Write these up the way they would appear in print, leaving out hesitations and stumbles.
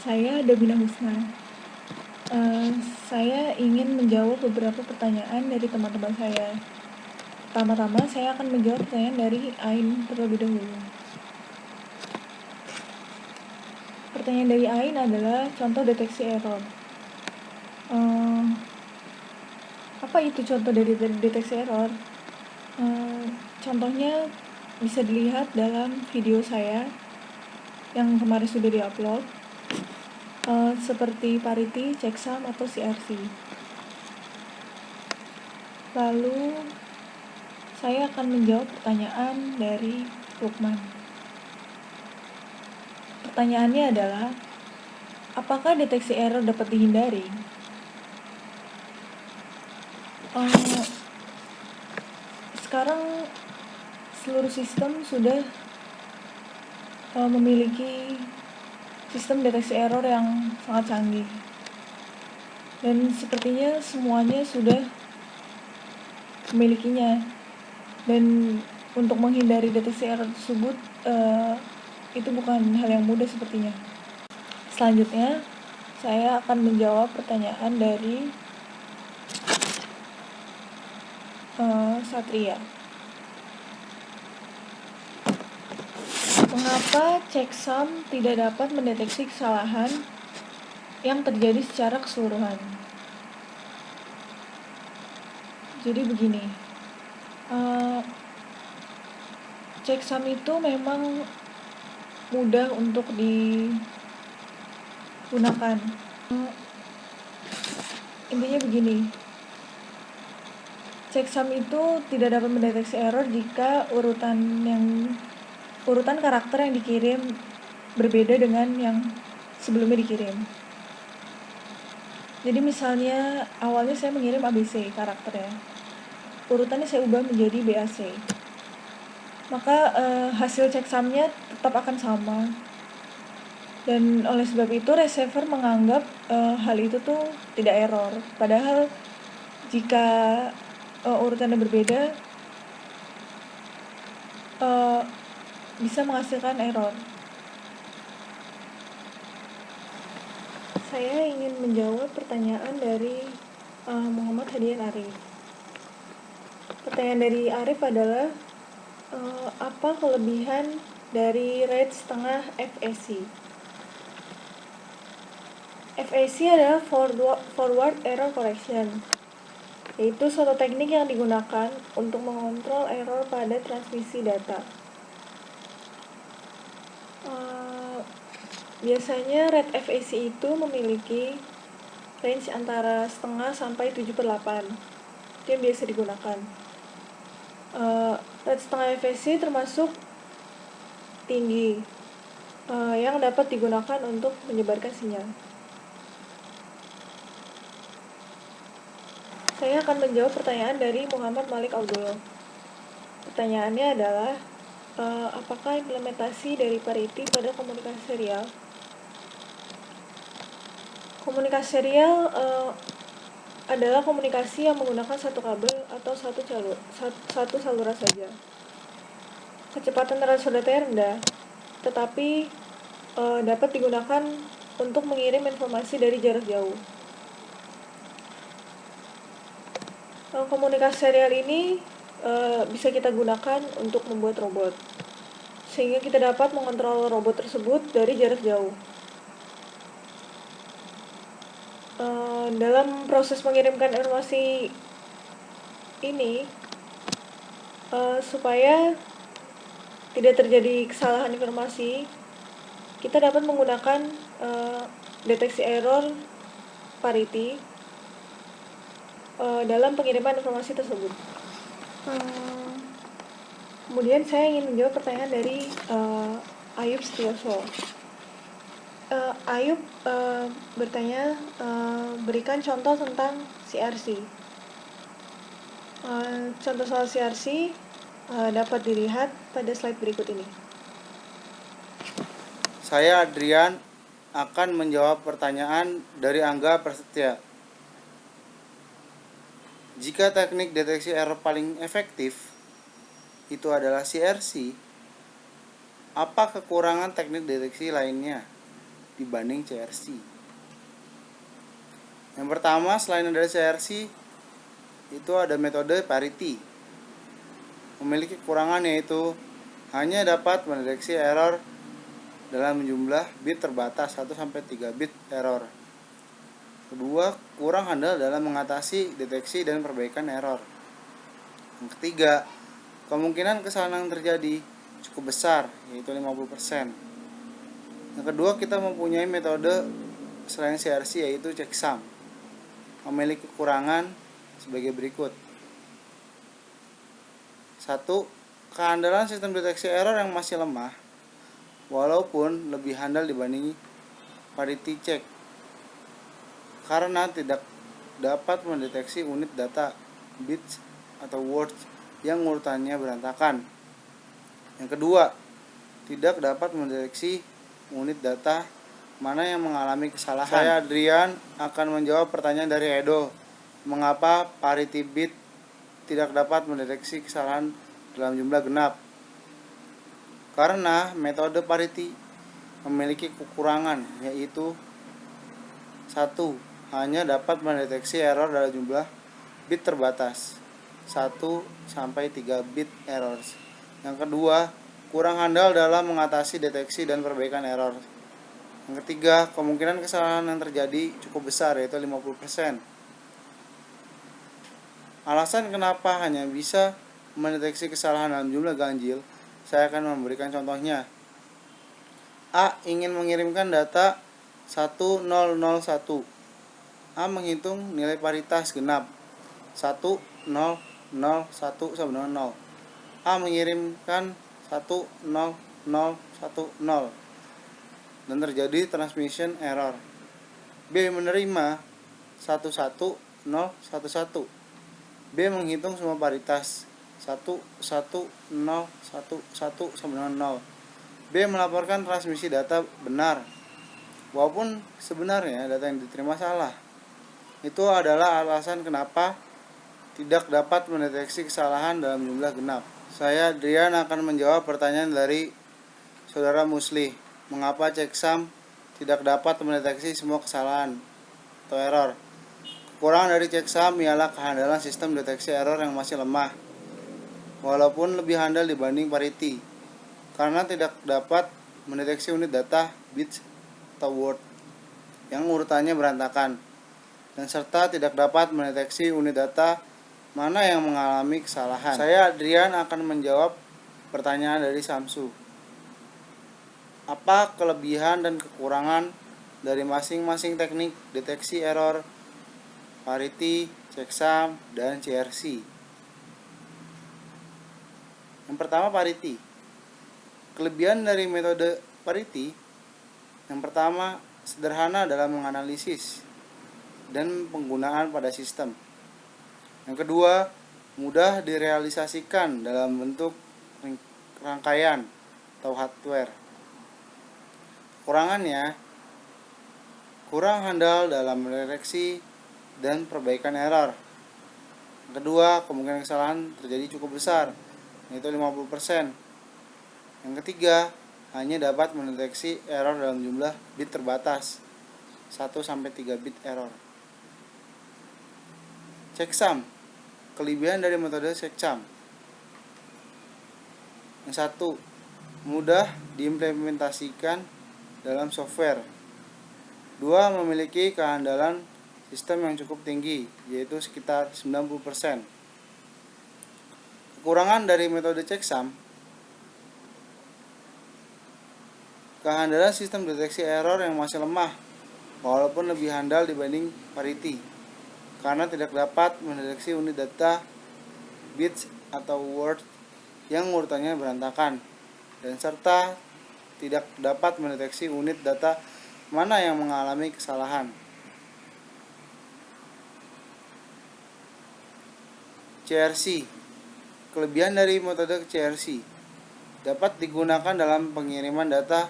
Saya Dabina Husna. Eh, saya ingin menjawab beberapa pertanyaan dari teman-teman saya. Pertama-tama saya akan menjawab pertanyaan dari Ain terlebih dahulu. Pertanyaan dari Ain adalah contoh deteksi error. Eh, apa itu contoh dari deteksi error? Contohnya bisa dilihat dalam video saya yang kemarin sudah diupload, seperti parity, checksum, atau CRC. Lalu saya akan menjawab pertanyaan dari Lukman. Pertanyaannya adalah, apakah deteksi error dapat dihindari? Sekarang seluruh sistem sudah memiliki sistem deteksi error yang sangat canggih, dan sepertinya semuanya sudah memilikinya. Dan untuk menghindari deteksi error tersebut itu bukan hal yang mudah sepertinya. Selanjutnya saya akan menjawab pertanyaan dari Satria. Mengapa checksum tidak dapat mendeteksi kesalahan yang terjadi secara keseluruhan? Jadi begini, checksum itu memang mudah untuk digunakan. Intinya begini, checksum itu tidak dapat mendeteksi error jika urutan karakter yang dikirim berbeda dengan yang sebelumnya dikirim. Jadi misalnya awalnya saya mengirim ABC karakternya, urutannya saya ubah menjadi BAC, maka hasil checksumnya tetap akan sama. Dan oleh sebab itu receiver menganggap hal itu tuh tidak error. Padahal jika urutannya berbeda, bisa menghasilkan error. Saya ingin menjawab pertanyaan dari Muhammad Hadian Arif. Pertanyaan dari Arif adalah, apa kelebihan dari rate setengah FAC? FAC adalah forward error correction, yaitu suatu teknik yang digunakan untuk mengontrol error pada transmisi data. Biasanya rate FAC itu memiliki range antara setengah sampai 7/8. Itu yang biasa digunakan. Rate setengah FAC termasuk tinggi, yang dapat digunakan untuk menyebarkan sinyal. Saya akan menjawab pertanyaan dari Muhammad Malik Abdul. Pertanyaannya adalah, apakah implementasi dari parity pada komunikasi serial? Komunikasi serial adalah komunikasi yang menggunakan satu kabel atau satu saluran saja. Kecepatan transfer data rendah, tetapi dapat digunakan untuk mengirim informasi dari jarak jauh. Komunikasi serial ini bisa kita gunakan untuk membuat robot, sehingga kita dapat mengontrol robot tersebut dari jarak jauh. Dalam proses mengirimkan informasi ini, supaya tidak terjadi kesalahan informasi, kita dapat menggunakan deteksi error parity dalam pengiriman informasi tersebut. Kemudian saya ingin menjawab pertanyaan dari Ayub Setioso. Ayub bertanya, berikan contoh tentang CRC. Contoh soal CRC dapat dilihat pada slide berikut ini. Saya Adrian akan menjawab pertanyaan dari Angga Prasetya. Jika teknik deteksi error paling efektif itu adalah CRC, apa kekurangan teknik deteksi lainnya? dibanding CRC. Yang pertama, selain dari CRC, itu ada metode parity. Memiliki kekurangan yaitu hanya dapat mendeteksi error dalam jumlah bit terbatas 1-3 bit error. Kedua, kurang handal dalam mengatasi deteksi dan perbaikan error. Yang ketiga, kemungkinan kesalahan yang terjadi cukup besar, yaitu 50%. Yang kedua, kita mempunyai metode selain CRC yaitu checksum. Memiliki kekurangan sebagai berikut. 1. Kehandalan sistem deteksi error yang masih lemah, walaupun lebih handal dibanding parity check, karena tidak dapat mendeteksi unit data bits atau words yang urutannya berantakan. Yang kedua, tidak dapat mendeteksi unit data mana yang mengalami kesalahan. Saya Adrian akan menjawab pertanyaan dari Edo. Mengapa parity bit tidak dapat mendeteksi kesalahan dalam jumlah genap? Karena metode parity memiliki kekurangan, yaitu 1. Hanya dapat mendeteksi error dalam jumlah bit terbatas 1-3 bit errors. Yang kedua, kurang handal dalam mengatasi deteksi dan perbaikan error. Yang ketiga, kemungkinan kesalahan yang terjadi cukup besar, yaitu 50%. Alasan kenapa hanya bisa mendeteksi kesalahan dalam jumlah ganjil, saya akan memberikan contohnya. A ingin mengirimkan data 1001. A menghitung nilai paritas genap 1001 sama dengan 0. A mengirimkan 10010 dan terjadi transmission error. B menerima 11011. B menghitung semua paritas 11011 sama dengan 0. B melaporkan transmisi data benar, walaupun sebenarnya data yang diterima salah. Itu adalah alasan kenapa tidak dapat mendeteksi kesalahan dalam jumlah genap. Saya Adrian akan menjawab pertanyaan dari saudara Musli. Mengapa checksum tidak dapat mendeteksi semua kesalahan atau error? Kekurangan dari checksum ialah kehandalan sistem deteksi error yang masih lemah, walaupun lebih handal dibanding parity, karena tidak dapat mendeteksi unit data bits atau word yang urutannya berantakan, dan serta tidak dapat mendeteksi unit data mana yang mengalami kesalahan. Saya Adrian akan menjawab pertanyaan dari Samsu. Apa kelebihan dan kekurangan dari masing-masing teknik deteksi error parity, checksum, dan CRC? Yang pertama, parity. Kelebihan dari metode parity, yang pertama, sederhana dalam menganalisis dan penggunaan pada sistem. Yang kedua, mudah direalisasikan dalam bentuk rangkaian atau hardware. Kekurangannya, kurang handal dalam mendeteksi dan perbaikan error. Yang kedua, kemungkinan kesalahan terjadi cukup besar, yaitu 50%. Yang ketiga, hanya dapat mendeteksi error dalam jumlah bit terbatas 1-3 bit error. Checksum. Kelebihan dari metode checksum. Yang satu, mudah diimplementasikan dalam software. Dua, memiliki kehandalan sistem yang cukup tinggi, yaitu sekitar 90%. Kekurangan dari metode checksum, kehandalan sistem deteksi error yang masih lemah, walaupun lebih handal dibanding parity, karena tidak dapat mendeteksi unit data bits atau word yang urutannya berantakan, dan serta tidak dapat mendeteksi unit data mana yang mengalami kesalahan. CRC. Kelebihan dari metode CRC, dapat digunakan dalam pengiriman data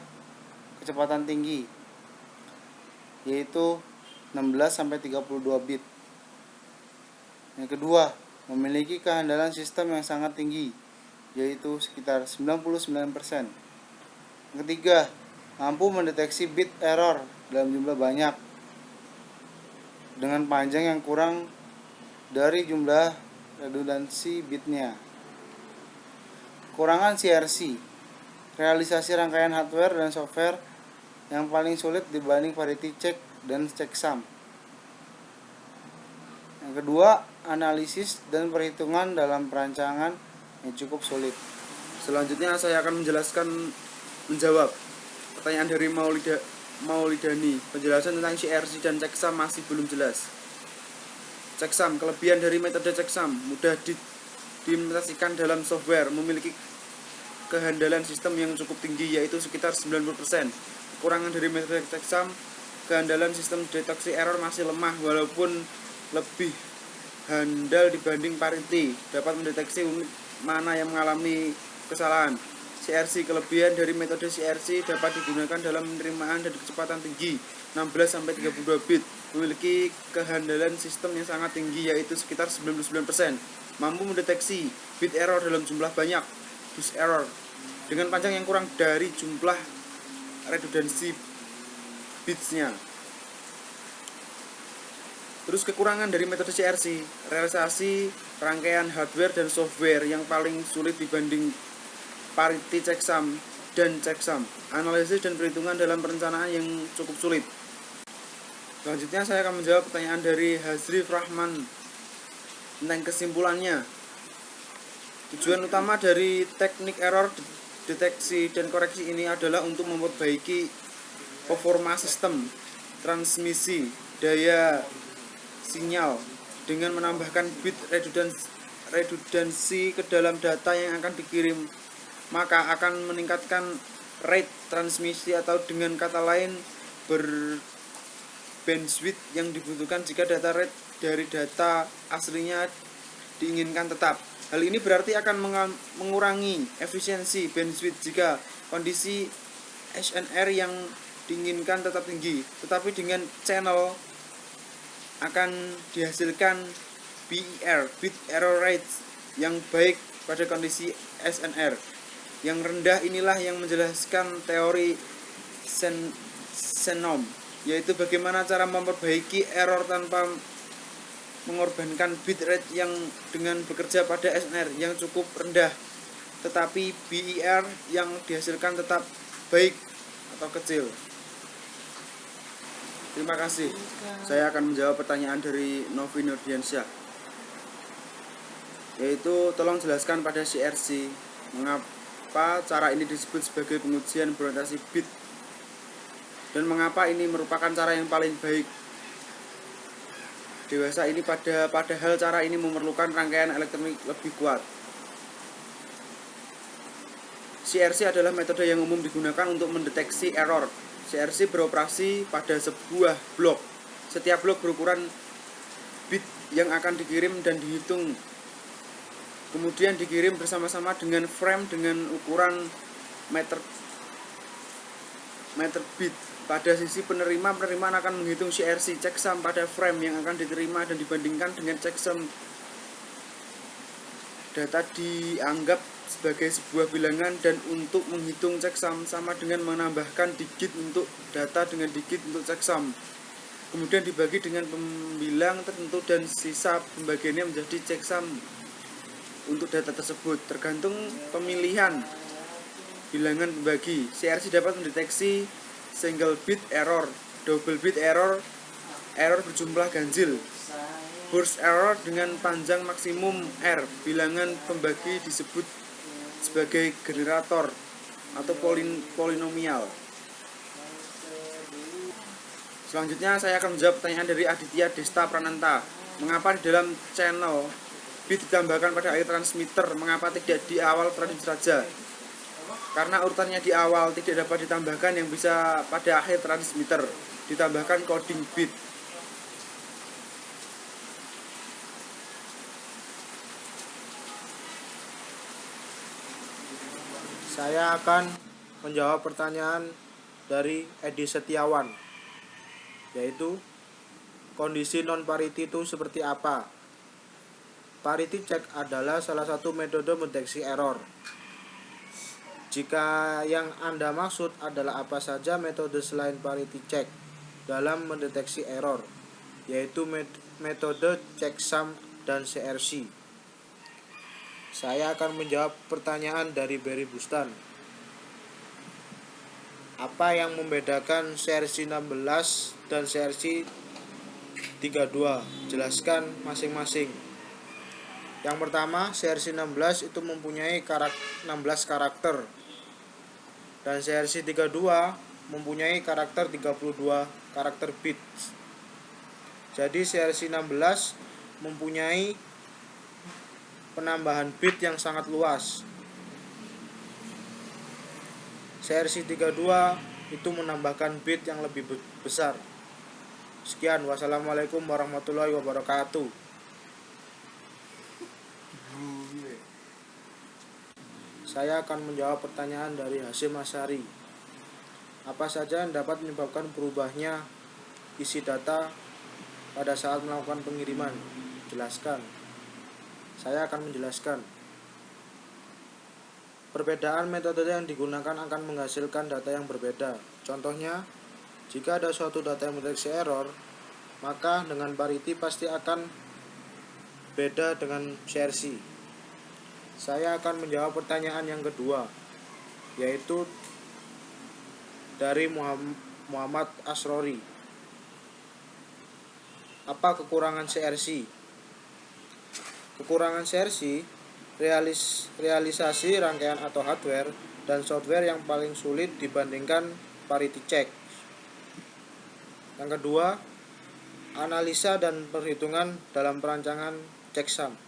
kecepatan tinggi, yaitu 16-32 bit. Yang kedua, memiliki kehandalan sistem yang sangat tinggi, yaitu sekitar 99%. Yang ketiga, mampu mendeteksi bit error dalam jumlah banyak dengan panjang yang kurang dari jumlah redundansi bitnya. Kekurangan CRC, realisasi rangkaian hardware dan software yang paling sulit dibanding parity check dan checksum. Yang kedua, analisis dan perhitungan dalam perancangan yang cukup sulit. Selanjutnya saya akan menjawab pertanyaan dari Maulidani. Penjelasan tentang CRC dan checksum masih belum jelas. Checksum, kelebihan dari metode checksum mudah diimplementasikan dalam software, memiliki kehandalan sistem yang cukup tinggi yaitu sekitar 90%. Kekurangan dari metode checksum, kehandalan sistem deteksi error masih lemah walaupun lebih handal dibanding parity, dapat mendeteksi unit mana yang mengalami kesalahan. CRC, kelebihan dari metode CRC dapat digunakan dalam penerimaan dan kecepatan tinggi 16-32 bit, memiliki kehandalan sistem yang sangat tinggi yaitu sekitar 99%, mampu mendeteksi bit error dalam jumlah banyak, bus error, dengan panjang yang kurang dari jumlah redundansi bitsnya. Terus kekurangan dari metode CRC, realisasi rangkaian hardware dan software yang paling sulit dibanding parity checksum dan checksum, analisis dan perhitungan dalam perencanaan yang cukup sulit. Selanjutnya saya akan menjawab pertanyaan dari Hazrif Rahman tentang kesimpulannya. Tujuan utama dari teknik error deteksi dan koreksi ini adalah untuk memperbaiki performa sistem transmisi daya sinyal dengan menambahkan bit redundansi ke dalam data yang akan dikirim, maka akan meningkatkan rate transmisi atau dengan kata lain bandwidth yang dibutuhkan jika data rate dari data aslinya diinginkan tetap. Hal ini berarti akan mengurangi efisiensi bandwidth jika kondisi SNR yang diinginkan tetap tinggi, tetapi dengan channel akan dihasilkan BER, bit error rate, yang baik pada kondisi SNR. Yang rendah inilah yang menjelaskan teori Shannon, yaitu bagaimana cara memperbaiki error tanpa mengorbankan bit rate yang dengan bekerja pada SNR yang cukup rendah, tetapi BER yang dihasilkan tetap baik atau kecil. Terima kasih. Saya akan menjawab pertanyaan dari Novi Nurdiansyah, yaitu tolong jelaskan pada CRC mengapa cara ini disebut sebagai pengujian berorientasi bit dan mengapa ini merupakan cara yang paling baik dewasa ini padahal cara ini memerlukan rangkaian elektronik lebih kuat. CRC adalah metode yang umum digunakan untuk mendeteksi error. CRC beroperasi pada sebuah blok. Setiap blok berukuran bit yang akan dikirim dan dihitung, kemudian dikirim bersama-sama dengan frame dengan ukuran meter bit. Pada sisi penerimaan akan menghitung CRC checksum pada frame yang akan diterima dan dibandingkan dengan checksum. Data dianggap sebagai sebuah bilangan dan untuk menghitung checksum sama dengan menambahkan digit untuk data dengan digit untuk checksum. Kemudian dibagi dengan pembilang tertentu dan sisa pembagiannya menjadi checksum untuk data tersebut. Tergantung pemilihan bilangan pembagi, CRC dapat mendeteksi single bit error, double bit error, error berjumlah ganjil, burst error dengan panjang maksimum R. Bilangan pembagi disebut sebagai generator atau polinomial. Selanjutnya saya akan menjawab pertanyaan dari Aditya Desta Prananta. Mengapa di dalam channel bit ditambahkan pada akhir transmitter? Mengapa tidak di awal transmitter saja? Karena urutannya di awal tidak dapat ditambahkan, yang bisa pada akhir transmitter ditambahkan coding bit. Saya akan menjawab pertanyaan dari Edi Setiawan, yaitu kondisi non-parity itu seperti apa? Parity check adalah salah satu metode mendeteksi error. Jika yang Anda maksud adalah apa saja metode selain parity check dalam mendeteksi error, yaitu metode checksum dan CRC. Saya akan menjawab pertanyaan dari Barry Bustan. Apa yang membedakan CRC 16 dan CRC 32? Jelaskan masing-masing. Yang pertama, CRC 16 itu mempunyai 16 karakter dan CRC 32 mempunyai 32 karakter bits. Jadi CRC 16 mempunyai penambahan bit yang sangat luas. CRC 32 itu menambahkan bit yang lebih besar. Sekian, wassalamualaikum warahmatullahi wabarakatuh. Saya akan menjawab pertanyaan dari Hasyim Asyari. Apa saja yang dapat menyebabkan berubahnya isi data pada saat melakukan pengiriman? Jelaskan. Saya akan menjelaskan. Perbedaan metode yang digunakan akan menghasilkan data yang berbeda. Contohnya, jika ada suatu data yang mendeteksi error, maka dengan parity pasti akan beda dengan CRC. Saya akan menjawab pertanyaan yang kedua, yaitu dari Muhammad Asrori. Apa kekurangan CRC? Kekurangan CRC, realisasi rangkaian atau hardware dan software yang paling sulit dibandingkan parity check. Yang kedua, analisa dan perhitungan dalam perancangan checksum.